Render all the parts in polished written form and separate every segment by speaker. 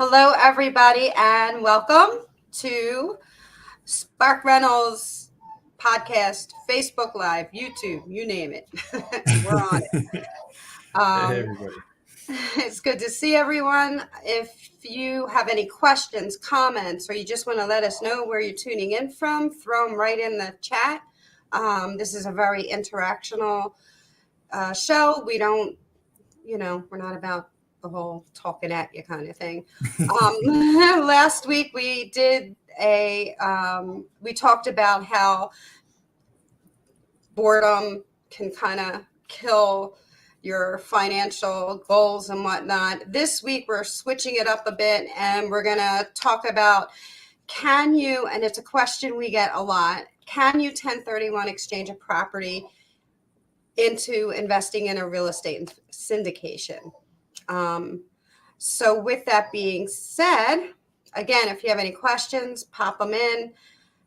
Speaker 1: Hello, everybody, and welcome to Spark Reynolds podcast, Facebook Live, YouTube, you name it. We're on it.
Speaker 2: Hey, everybody.
Speaker 1: It's good to see everyone. If you have any questions, comments, or you just want to let us know where you're tuning in from, throw them right in the chat. This is a very interactional show. We don't, we're not about the whole talking at you kind of thing. Last week we did we talked about how boredom can kind of kill your financial goals and whatnot. This week we're switching it up a bit and we're going to talk about and it's a question we get a lot, can you 1031 exchange a property into investing in a real estate syndication? So with that being said, again, if you have any questions, pop them in.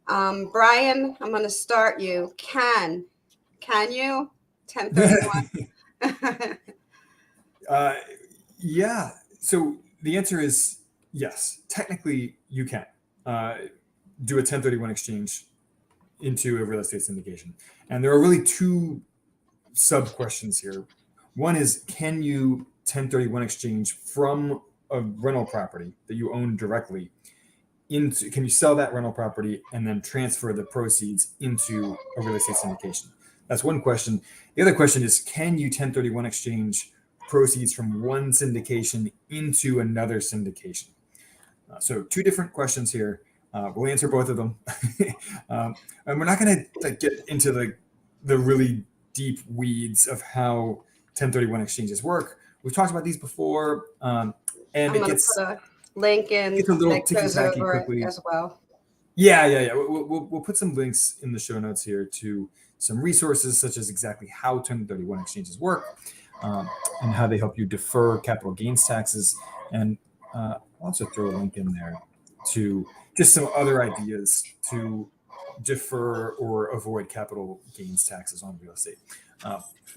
Speaker 1: Brian, I'm going to start you. Can you 1031?
Speaker 2: Yeah. So the answer is yes. Technically, you can do a 1031 exchange into a real estate syndication. And there are really two sub questions here. One is, can you 1031 exchange from a rental property that you own directly can you sell that rental property and then transfer the proceeds into a real estate syndication? That's one question. The other question is, can you 1031 exchange proceeds from one syndication into another syndication? So two different questions here. We'll answer both of them. And we're not going to get into the really deep weeds of how 1031 exchanges work. We've talked about these before, and it gets
Speaker 1: put a link in.
Speaker 2: It's a little ticky-tacky quickly
Speaker 1: as well.
Speaker 2: Yeah. We'll put some links in the show notes here to some resources, such as exactly how 1031 exchanges work, and how they help you defer capital gains taxes. And I'll also throw a link in there to just some other ideas to defer or avoid capital gains taxes on real estate.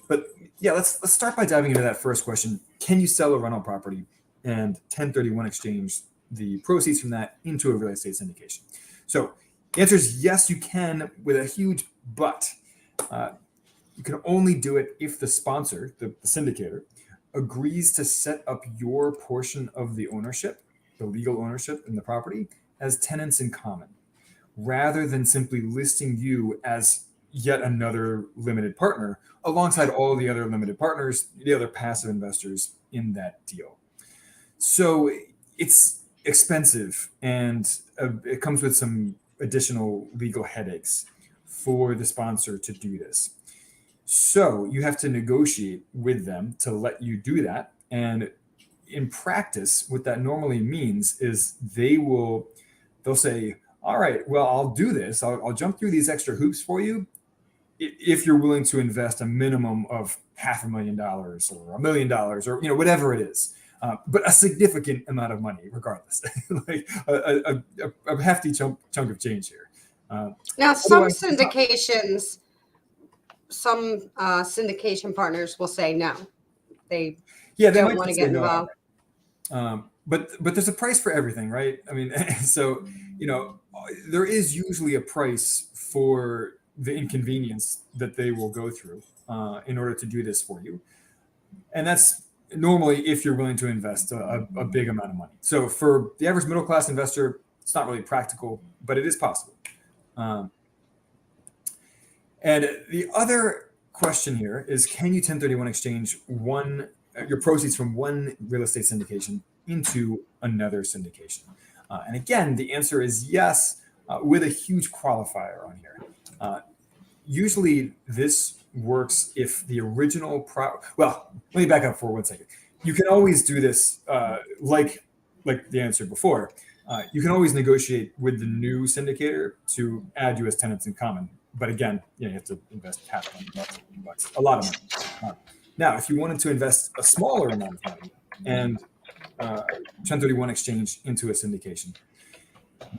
Speaker 2: But yeah, let's start by diving into that first question. Can you sell a rental property and 1031 exchange the proceeds from that into a real estate syndication? So the answer is yes, you can, with a huge but. You can only do it if the sponsor, the syndicator, agrees to set up your portion of the ownership, the legal ownership in the property, as tenants in common, rather than simply listing you as yet another limited partner alongside all the other limited partners, the other passive investors in that deal. So it's expensive, and it comes with some additional legal headaches for the sponsor to do this. So you have to negotiate with them to let you do that. And in practice, what that normally means is they'll say, all right, well, I'll do this. I'll jump through these extra hoops for you if you're willing to invest a minimum of $500,000 or $1 million or whatever it is. But a significant amount of money, regardless, like a hefty chunk of change here.
Speaker 1: Now, some syndications, syndication partners will say no. They don't want to get involved.
Speaker 2: But there's a price for everything, right? I mean, so there is usually a price for the inconvenience that they will go through in order to do this for you, and that's normally if you're willing to invest a big amount of money. So for the average middle class investor, it's not really practical, but it is possible. And the other question here is, can you 1031 exchange your proceeds from one real estate syndication into another syndication? And again, the answer is yes, with a huge qualifier on here. Usually this works if the original well, let me back up for 1 second. You can always do this like the answer before. You can always negotiate with the new syndicator to add you as tenants in common. But again, you have to invest $500,000, a lot of money. Now, if you wanted to invest a smaller amount of money and 1031 exchange into a syndication,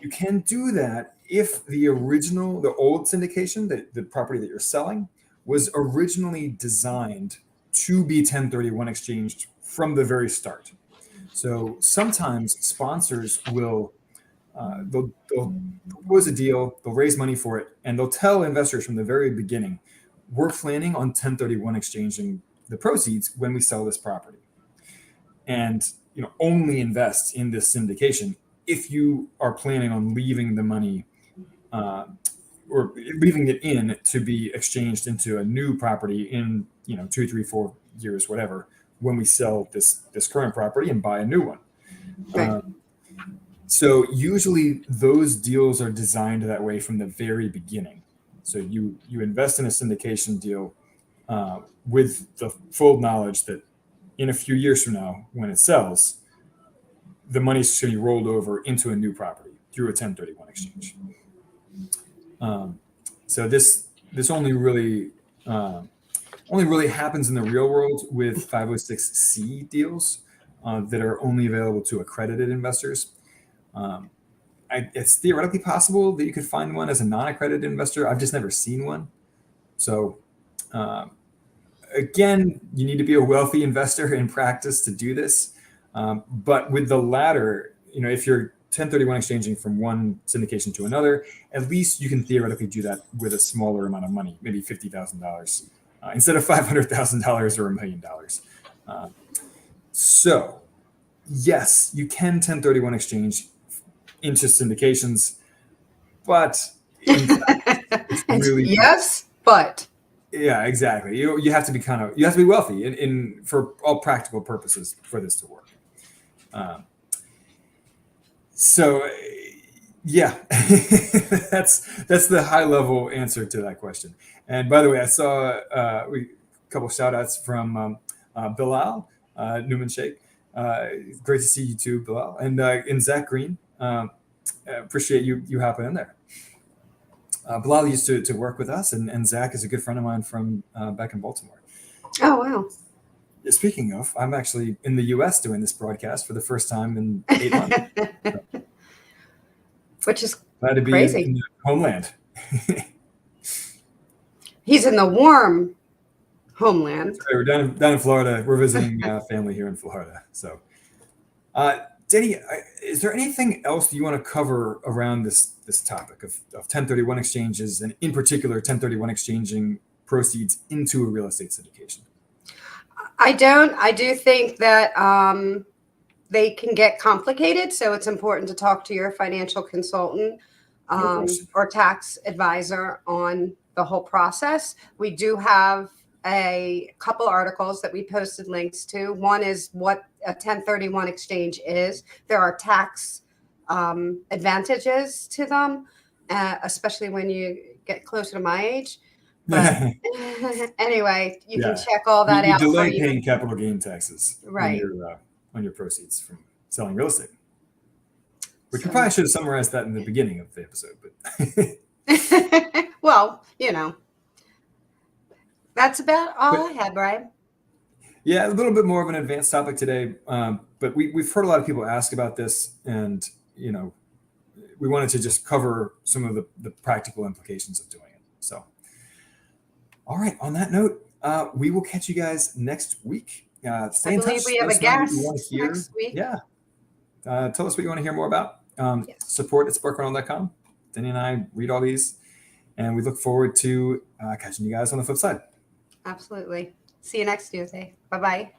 Speaker 2: you can do that if the old syndication, the property that you're selling, was originally designed to be 1031 exchanged from the very start. So sometimes sponsors will they'll propose a deal, they'll raise money for it, and they'll tell investors from the very beginning, we're planning on 1031 exchanging the proceeds when we sell this property, and only invest in this syndication if you are planning on leaving the money or leaving it in to be exchanged into a new property in 2, 3, 4 years, whatever, when we sell this current property and buy a new one.
Speaker 1: Right.
Speaker 2: So usually those deals are designed that way from the very beginning. So you invest in a syndication deal with the full knowledge that in a few years from now, when it sells, the money's going to be rolled over into a new property through a 1031 exchange. So this only really happens in the real world with 506C deals that are only available to accredited investors. It's theoretically possible that you could find one as a non-accredited investor. I've just never seen one. So again, you need to be a wealthy investor in practice to do this. But with the latter, if you're 1031 exchanging from one syndication to another, at least you can theoretically do that with a smaller amount of money, maybe $50,000 instead of $500,000 or $1 million. So yes, you can 1031 exchange into syndications, but in fact, it's really
Speaker 1: yes, but
Speaker 2: yeah, exactly. You have to be wealthy in for all practical purposes for this to work. So yeah, that's the high level answer to that question. And by the way, I saw a couple shout outs from Bilal Newman Sheikh. Great to see you too, Bilal, and Zach Green. Appreciate you hopping in there. Bilal used to work with us, and Zach is a good friend of mine from back in Baltimore.
Speaker 1: Oh, wow.
Speaker 2: Speaking of, I'm actually in the U.S. doing this broadcast for the first time in 8 months.
Speaker 1: Which is
Speaker 2: glad to be
Speaker 1: crazy.
Speaker 2: in the homeland.
Speaker 1: He's in the warm homeland.
Speaker 2: We're down in Florida. We're visiting family here in Florida. So, Deni, is there anything else you want to cover around this topic of 1031 exchanges, and in particular 1031 exchanging proceeds into a real estate syndication?
Speaker 1: I don't. I do think that they can get complicated, so it's important to talk to your financial consultant or tax advisor on the whole process. We do have a couple articles that we posted links to. One is what a 1031 exchange is. There are tax advantages to them, especially when you get closer to my age. But anyway, you can check all that out.
Speaker 2: You delay paying capital gain taxes
Speaker 1: right
Speaker 2: on your proceeds from selling real estate. Which we probably should have summarized that in the beginning of the episode, but
Speaker 1: well, that's about all I had, Brian.
Speaker 2: Yeah, a little bit more of an advanced topic today, but we've heard a lot of people ask about this, and we wanted to just cover some of the practical implications of doing it. So, all right. On that note, we will catch you guys next week. Stay in touch.
Speaker 1: I believe we have a guest next week.
Speaker 2: Yeah. Tell us what you want to hear more about.
Speaker 1: Yes.
Speaker 2: Support at sparkrental.com. Deni and I read all these, and we look forward to catching you guys on the flip side.
Speaker 1: Absolutely. See you next Tuesday. Bye-bye.